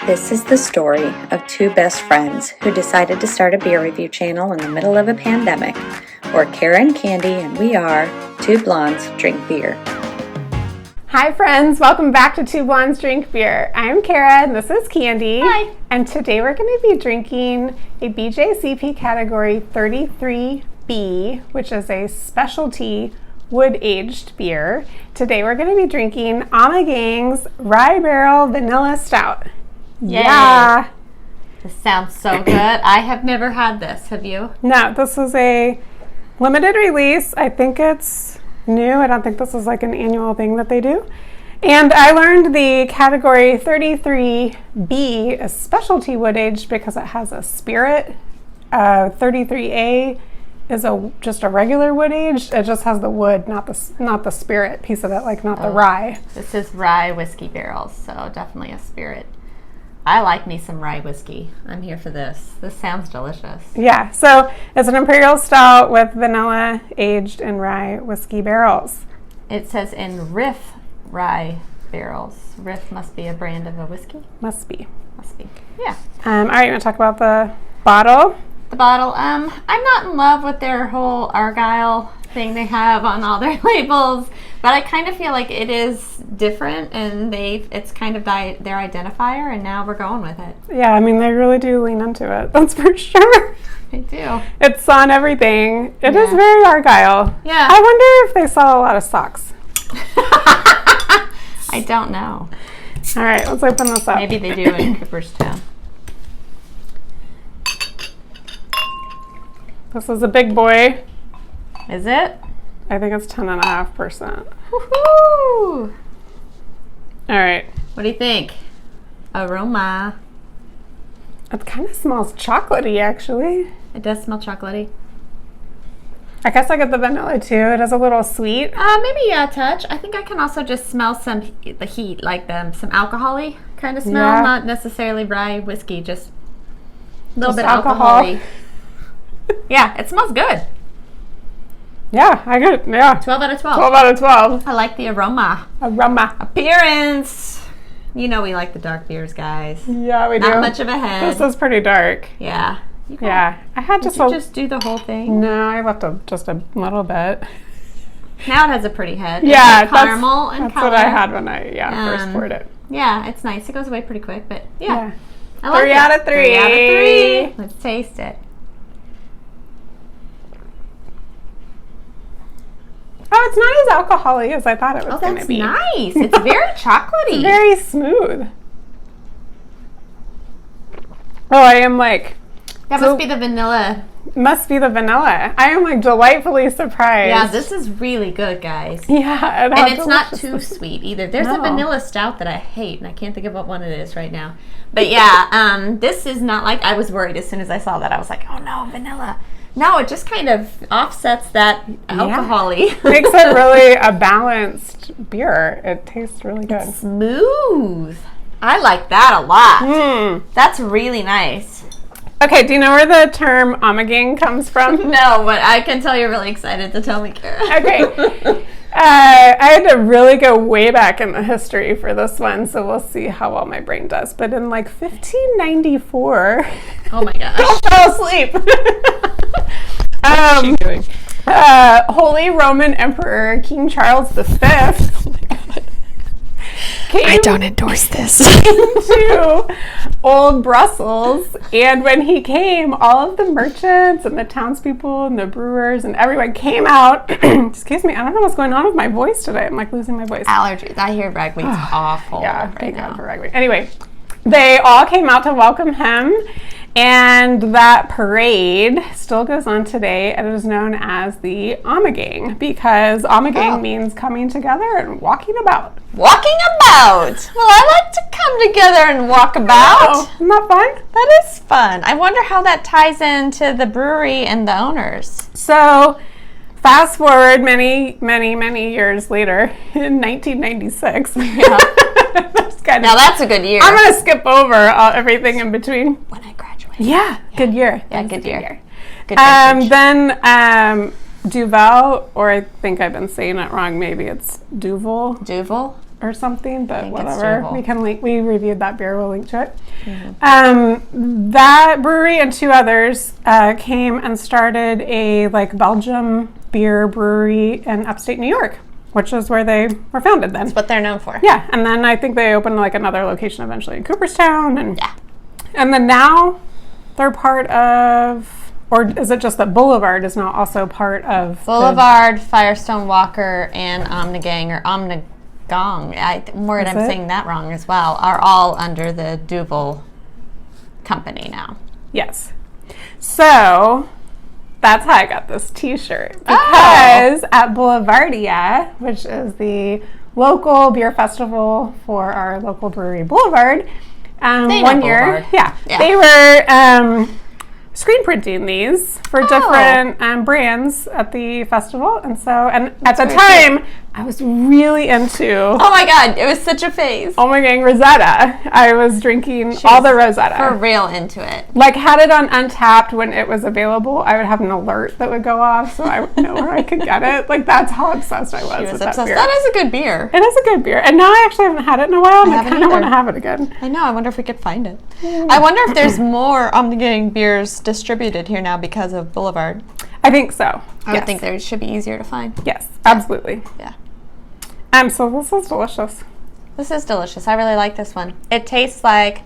This is the story of two best friends who decided to start a beer review channel in the middle of a pandemic. We're Cara and Candy, and we are Two Blondes Drink Beer. Hi friends, welcome back to Two Blondes Drink Beer. I'm Cara and this is Candy. Hi. And today we're going to be drinking a BJCP category 33B, which is a specialty wood-aged beer. Today we're going to be drinking Ommegang's Rye Barrel Vanilla Stout. Yay. Yeah. This sounds so good. I have never had this. Have you? No, this is a limited release. I think it's new. I don't think this is like an annual thing that they do. And I learned the category 33B is specialty wood aged because it has a spirit. 33A is just a regular wood aged. It just has the wood, not the spirit piece of it, like not the rye. This is rye whiskey barrels, so definitely a spirit. I like me some rye whiskey. I'm here for this. This sounds delicious. Yeah, so it's an imperial stout with vanilla aged in rye whiskey barrels. It says in Riff rye barrels. Riff must be a brand of a whiskey. Must be. Yeah. All right, you want to talk about the bottle? The bottle. I'm not in love with their whole argyle thing they have on all their labels, but I kind of feel like it is different, and it's kind of their identifier, and now we're going with it. Yeah, I mean, they really do lean into it. That's for sure. They do. It's on everything. It is Yeah. very argyle. Yeah. I wonder if they sell a lot of socks. I don't know. All right, let's open this up. Maybe they do in Cooperstown. This is a big boy. Is it? I think it's 10.5%. Woohoo! All right. What do you think? Aroma. It kind of smells chocolatey, actually. It does smell chocolatey. I guess I get the vanilla too. It is a little sweet. Maybe a touch. I think I can also just smell the heat, like some alcohol-y kind of smell. Yeah. Not necessarily rye whiskey, just a little Just bit alcohol. alcohol-y. Yeah, it smells good. Yeah, I get it. Yeah. 12 out of 12. 12 out of 12. I like the aroma. Aroma. Appearance. You know we like the dark beers, guys. Yeah, we do. Not much of a head. This is pretty dark. Yeah. Yeah. I had Did just you just do the whole thing? No, I left just a little bit. Now it has a pretty head. Yeah, it's like caramel and that's color. what I had when I first poured it. Yeah, it's nice. It goes away pretty quick, but yeah. I 3 it. out of 3. 3 out of 3. Let's taste it. Oh, it's not as alcohol-y as I thought it was going to That's be. nice. It's very chocolatey. It's very smooth. Oh, I am like... That must be the vanilla. Must be the vanilla. I am like delightfully surprised. Yeah, this is really good, guys. Yeah. And it's not too sweet either. There's No. a vanilla stout that I hate, and I can't think of what one it is right now. But yeah, this is not like, I was worried as soon as I saw that. I was like, oh no, vanilla. No, it just kind of offsets that alcohol-y. Makes it really a balanced beer. It tastes really good. Smooth. I like that a lot. That's really nice. Okay, do you know where the term Ommegang comes from? No, but I can tell you're really excited to tell me, Cara. Okay. I had to really go way back in the history for this one, so we'll see how well my brain does. But in like 1594... Oh my gosh. Don't fall asleep. What's she doing? Holy Roman Emperor King Charles V. Oh my God. I don't endorse this. To Old Brussels, and when he came, all of the merchants and the townspeople and the brewers and everyone came out. Excuse me, I don't know what's going on with my voice today. I'm like losing my voice. Allergies. I hear ragweed's awful Yeah, right thank now. God for ragweed. Anyway, they all came out to welcome him, and that parade still goes on today, and it is known as the Ommegang because Ommegang means coming together and walking about. Walking about. Well, I like to come together and walk about. Oh, isn't that fun? That is fun. I wonder how that ties into the brewery and the owners. So, fast forward many years later, in 1996. Yeah. Now that's a good year. I'm going to skip over everything in between. When I graduated. Yeah, good year. Yeah, good year. Good vintage. Then Duvel, or I think I've been saying it wrong, maybe it's Duvel. Duvel? or something, but think it's whatever. doable. We reviewed that beer. We'll link to it. That brewery and 2 others came and started a Belgium beer brewery in upstate New York, which is where they were founded then. That's what they're known for. Yeah, and then I think they opened another location eventually in Cooperstown, and then now they're part of, or is it just that Boulevard is now also part of Boulevard, Firestone Walker, and Ommegang or Ommegang, I'm worried I'm saying that wrong as well, are all under the Duvel company now. Yes. So that's how I got this t-shirt, because at Boulevardia, which is the local beer festival for our local brewery Boulevard, one year, they were screen printing these for different brands at the festival, and at the time I was really into. Oh my god, it was such a phase. Ommegang Rosetta. I was drinking all the Rosetta. For real into it. Had it on Untapped when it was available, I would have an alert that would go off, so I would know where I could get it. That's how obsessed I was with that beer. That is a good beer. It is a good beer, and now I actually haven't had it in a while, and I kind of want to have it again. I know. I wonder if we could find it. I wonder if there's more Ommegang beers distributed here now because of Boulevard. I think so. I would think they should be easier to find. Yes, absolutely. Yeah. So this is delicious. This is delicious. I really like this one. It tastes like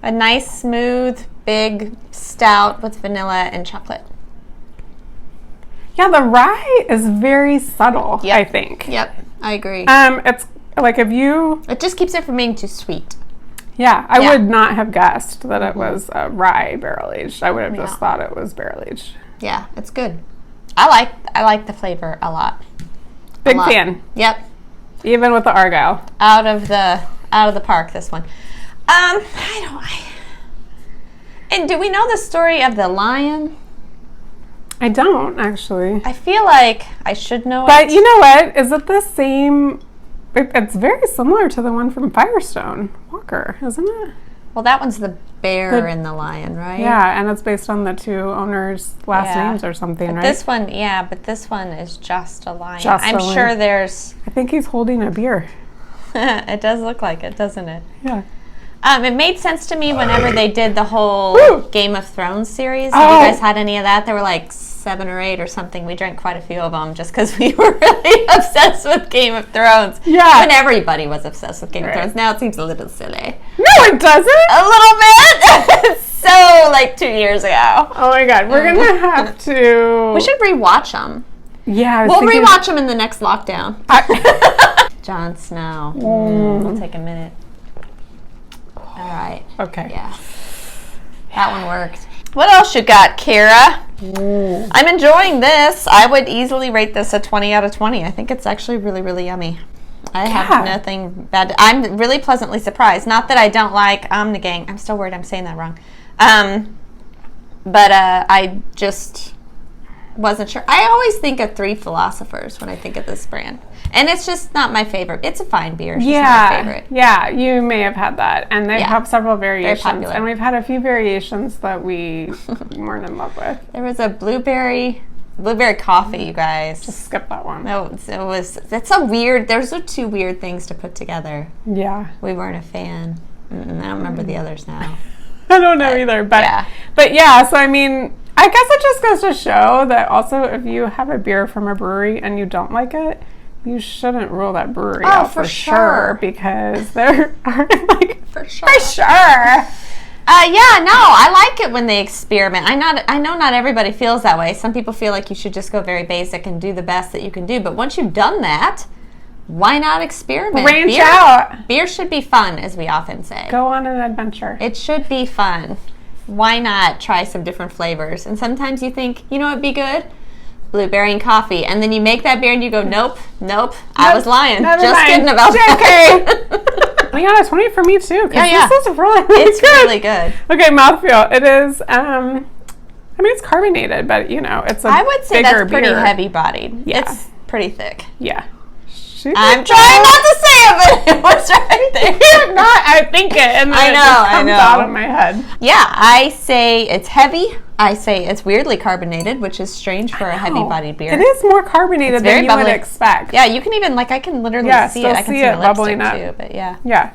a nice, smooth, big stout with vanilla and chocolate. Yeah, the rye is very subtle, I think. Yep, I agree. It's if you... It just keeps it from being too sweet. Yeah, I would not have guessed that it was rye barrel aged. I would have just thought it was barrel aged. Yeah, it's good. I like the flavor a lot. Big fan. Yep. Even with the argyle. Out of the park, this one. And do we know the story of the lion? I don't, actually. I feel like I should know it. But you know what? Is it the same? It's very similar to the one from Firestone Walker, isn't it? Well, that one's the bear and the lion, right? Yeah, and it's based on the 2 owners' last names or something, right? This one, but this one is just a lion. I'm sure there's... I think he's holding a beer. It does look like it, doesn't it? Yeah. It made sense to me whenever they did the whole Game of Thrones series. Have you guys had any of that? There were 7 or 8 or something. We drank quite a few of them just because we were really obsessed with Game of Thrones. Yeah. When everybody was obsessed with Game of Thrones. Now it seems a little silly. No, it doesn't. A little bit. So 2 years ago. Oh my god, we're gonna have to. We should rewatch them. Yeah, we'll rewatch them in the next lockdown. Jon Snow. We'll take a minute. All right. Okay. Yeah. That one worked. What else you got, Cara? I'm enjoying this. I would easily rate this a 20 out of 20. I think it's actually really, really yummy. I have nothing bad. I'm really pleasantly surprised. Not that I don't like Ommegang. I'm still worried I'm saying that wrong. But I just wasn't sure. I always think of 3 philosophers when I think of this brand. And it's just not my favorite. It's a fine beer. It's just not my favorite. Yeah, you may have had that. And they have several variations. Very popular. And we've had a few variations that we weren't in love with. There was a blueberry coffee, you guys. Just skip that one. No, that's so weird. Those are 2 weird things to put together. Yeah. We weren't a fan. I don't remember the others now. I don't know either. But so I mean, I guess it just goes to show that also if you have a beer from a brewery and you don't like it, you shouldn't rule that brewery out for sure, because there are for sure. I like it when they experiment. I know not everybody feels that way. Some people feel like you should just go very basic and do the best that you can do. But once you've done that, why not experiment? Branch out. Beer should be fun, as we often say. Go on an adventure. It should be fun. Why not try some different flavors? And sometimes you think, you know what'd be good? Blueberry and coffee. And then you make that beer and you go, nope, I was lying. Just kidding about that. Okay. Yeah, 20 for me too. Yeah. This is really good. It's really good. Okay, mouthfeel. It is, it's carbonated, but it's a I would say bigger that's pretty beer. heavy bodied. Yeah. It's pretty thick. Yeah. I'm trying not to say it, but it was right there. I think it, and then it just comes out of my head. Yeah, I say it's heavy. I say it's weirdly carbonated, which is strange for a heavy-bodied beer. It is more carbonated than you would expect. Yeah, you can even, I can literally see it. I can see it bubbling up too, but yeah. Yeah.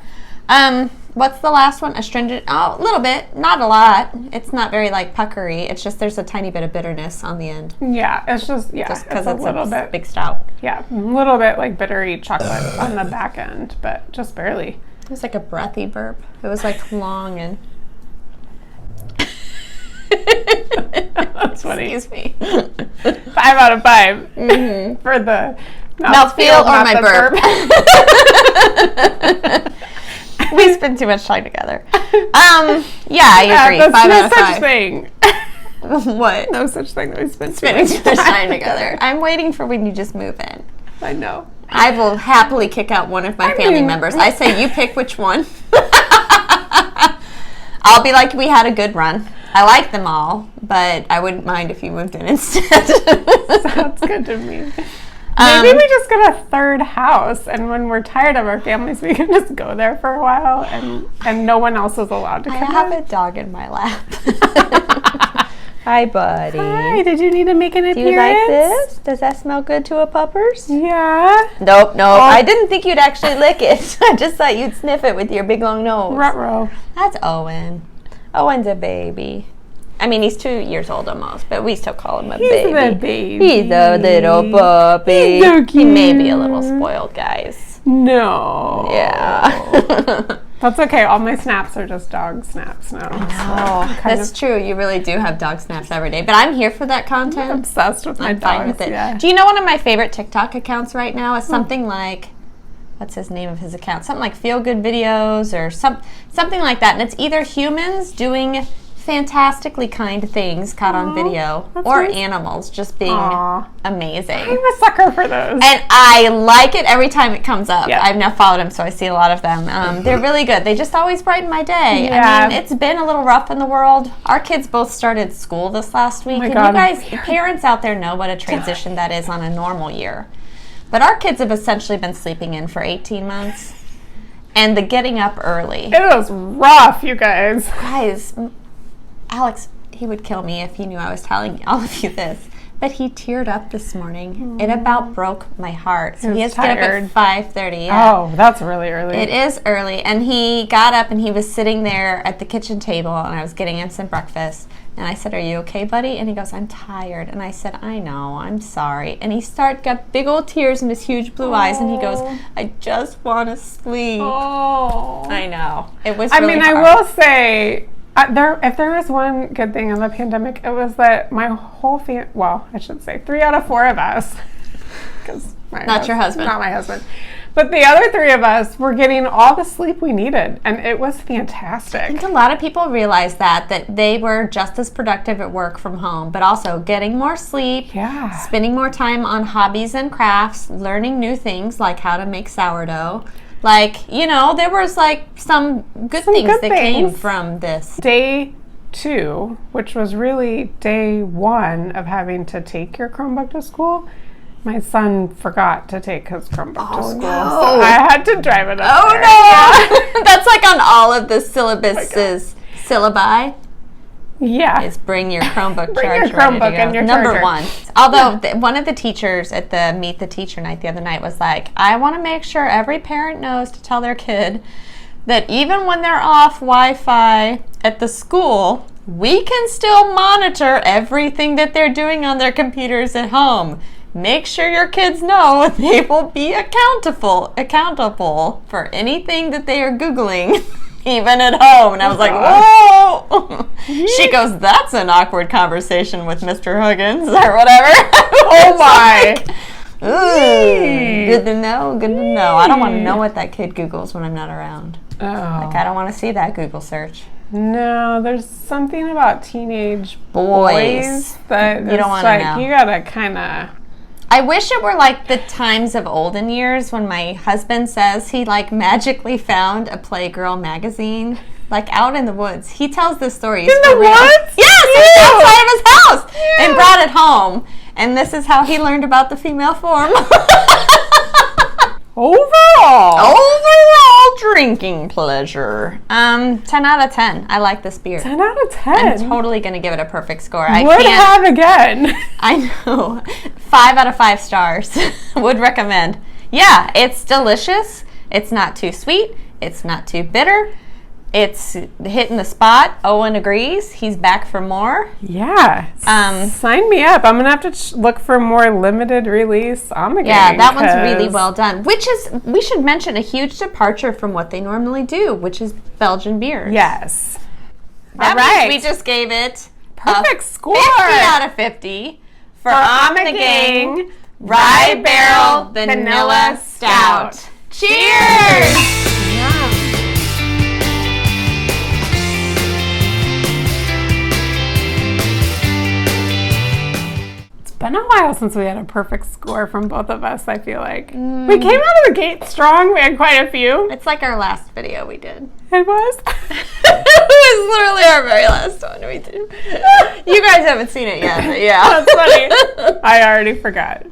What's the last one? Astringent. Oh, a little bit, not a lot. It's not very puckery. It's just there's a tiny bit of bitterness on the end. Yeah, it's just because it's a little bit big stout. Yeah, a little bit bittery chocolate on the back end, but just barely. It was like a breathy burp. It was long and. That's funny. Excuse me. 5 out of 5 for the mouthfeel or my burp. We spend too much time together. Yeah, I agree. 5 out of 5. No such thing. What? No such thing that we spending too much time together. I'm waiting for when you just move in. I know. I will happily kick out one of my family members. I say you pick which one. I'll be like, we had a good run. I like them all, but I wouldn't mind if you moved in instead. Sounds good to me. Maybe we just get a third house, and when we're tired of our families, we can just go there for a while, and no one else is allowed to come. I have a dog in my lap. Hi, buddy. Hi, did you need to make an appearance? Do you like this? Does that smell good to a puppers? Yeah. Nope. Oh. I didn't think you'd actually lick it. I just thought you'd sniff it with your big long nose. Ruh-roh. That's Owen. Owen's a baby. I mean, he's 2 years old almost, but we still call him a baby. He's a baby. He's a little puppy. He's so cute. He may be a little spoiled, guys. No. Yeah. That's okay. All my snaps are just dog snaps now. No, that's true. You really do have dog snaps every day. But I'm here for that content. I'm obsessed with my dogs. I'm fine with it. Yeah. Do you know one of my favorite TikTok accounts right now is something like, what's his name of his account? Something like Feel Good Videos or something like that. And it's either humans doing fantastically kind things caught on video or nice. Animals just being amazing. I'm a sucker for those. And I like it every time it comes up. Yep. I've now followed him, so I see a lot of them. They're really good. They just always brighten my day. Yeah. I mean, it's been a little rough in the world. Our kids both started school this last week. Oh my and God. You guys, parents out there know what a transition that is on a normal year. But our kids have essentially been sleeping in for 18 months. And the getting up early. It was rough, you guys. Guys, Alex, he would kill me if he knew I was telling all of you this. But he teared up this morning. It about broke my heart. So he has to get up at 5:30. Yeah. Oh, that's really early. It is early. And he got up and he was sitting there at the kitchen table and I was getting him some breakfast. And I said, "Are you okay, buddy?" And he goes, "I'm tired." And I said, "I know, I'm sorry." And he got big old tears in his huge blue eyes and he goes, "I just want to sleep." Oh. I know. It was really hard. I will say, if there was one good thing in the pandemic, it was that my whole family, well, I should say 3 out of 4 of us, because your husband. Not my husband. But the other 3 of us were getting all the sleep we needed, and it was fantastic. I think a lot of people realize that they were just as productive at work from home, but also getting more sleep, spending more time on hobbies and crafts, learning new things like how to make sourdough. There was some good things that came from this. Day 2, which was really day 1 of having to take your Chromebook to school, my son forgot to take his Chromebook to school. No. So I had to drive it up there. No! Yeah. That's on all of the syllabi. Yeah. Is bring your Chromebook Bring charger. your Chromebook and your Number charger. 1. Although one of the teachers at the Meet the Teacher night the other night was like, I want to make sure every parent knows to tell their kid that even when they're off Wi-Fi at the school, we can still monitor everything that they're doing on their computers at home. Make sure your kids know they will be accountable for anything that they are Googling, even at home. And I was like, whoa! She goes, that's an awkward conversation with Mr. Huggins or whatever. Oh my! Good to know, good to know. I don't want to know what that kid Googles when I'm not around. Oh. I don't want to see that Google search. No, there's something about teenage boys that you don't want to know. You gotta kind of... I wish it were like the times of olden years when my husband says he magically found a Playgirl magazine out in the woods. He tells this story. In the woods? Yes, outside of his house, and brought it home. And this is how he learned about the female form. Overall drinking pleasure. 10 out of 10. I like this beer. 10 out of 10. I'm totally gonna give it a perfect score. Would have again. I know. 5 out of 5 stars. Would recommend. Yeah, it's delicious. It's not too sweet. It's not too bitter. It's hitting the spot. Owen agrees. He's back for more. Yeah. Sign me up. I'm going to have to look for more limited release Ommegang. Yeah, that one's really well done. Which is, we should mention, a huge departure from what they normally do, which is Belgian beers. Yes. That means we just gave it perfect score. 50 out of 50 for Ommegang Rye Barrel Vanilla Stout. Cheers! Been a while since we had a perfect score from both of us, I feel like. We came out of the gate strong. We had quite a few. It's like our last video we did. It was? It was literally our very last one we did. You guys haven't seen it yet, but yeah. That's funny. I already forgot.